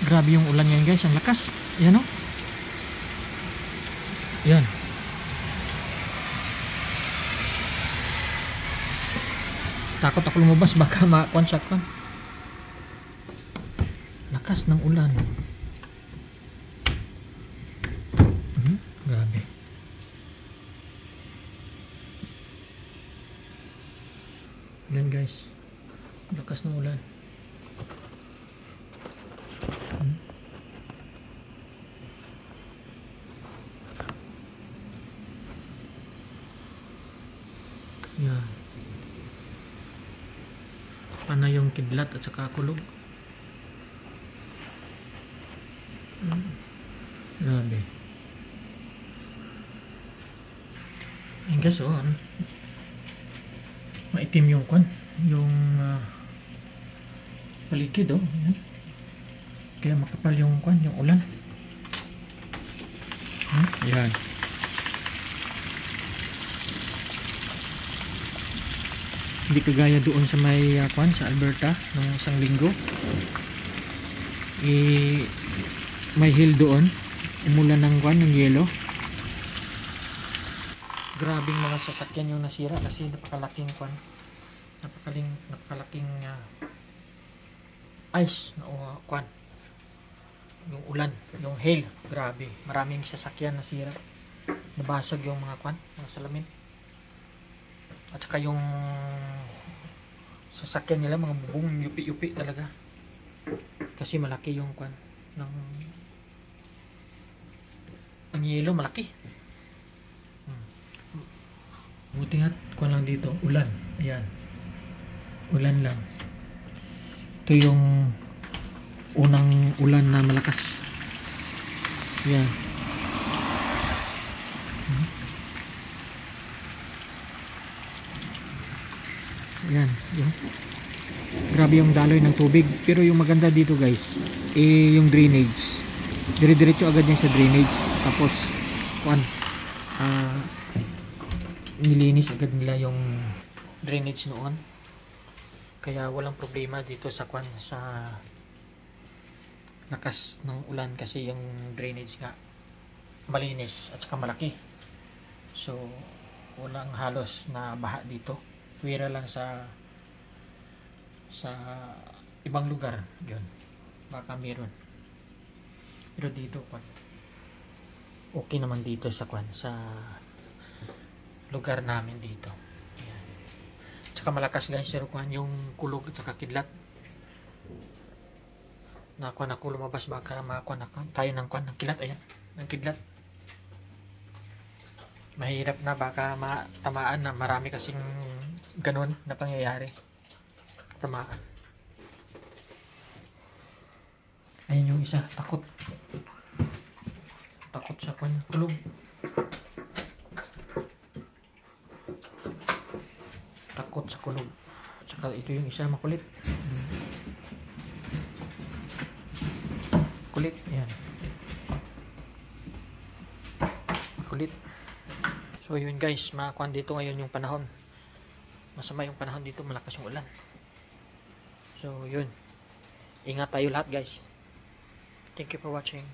Grabe yung ulan ngayon guys, ang lakas. Ayan o. Ayan. Takot ako lumabas, baka ma-one shot ko. Lakas ng ulan. Grabe. Ayan guys, lakas ng ulan. Yan. Pana yung kidlat at saka kulog. Grabe. Ayun guys, oh, maitim yung kwan, yung paligid, oh. Ayan. Kaya makapal yung kwan, yung ulan. Ayan. Hindi kagaya doon sa may kwan sa Alberta nung isang linggo. May hill doon, umulan ng kwan, ng yelo. Grabing mga sasakyan yung nasira kasi napakalaking kwan, napakalaking ice na kwan, yung ulan, yung hail. Grabe, maraming sasakyan nasira, nabasag yung mga kwan, mga salamin. At saka yung sasakyan nila, mga bubong, yupi-yupi talaga. Kasi malaki yung kwan ng yelo, malaki. Buti nga, kwan lang dito, ulan. Ayan. Ulan lang. Ito yung unang ulan na malakas. Ayan. Ayan, yun. Grabe yung daloy ng tubig. Pero yung maganda dito guys, yung drainage. Dire-diretso agad yan sa drainage. Tapos nilinis agad nila yung drainage noon. Kaya walang problema dito sa sa lakas ng ulan, kasi yung drainage nga malinis at saka malaki. So walang halos na baha dito. Pwera lang sa ibang lugar yun, baka meron, pero dito okay naman dito sa sa lugar namin dito. Ayan. Tsaka malakas guys, pero yung kulog at saka kidlat na ako lumabas, baka makakuha tayo ng ng kidlat. Ayan, ng kidlat. Mahirap na, baka matamaan na, marami kasing ganun na pangyayari, tamaan. Ayun yung isa, takot sa kulog. Takot sa kulog. Tsaka ito yung isa, makulit. Kulit, yan. Makulit. So yun guys, makakuan dito ngayon yung panahon. Masama yung panahon dito, malakas yung ulan. So yun, ingat tayo lahat guys. Thank you for watching.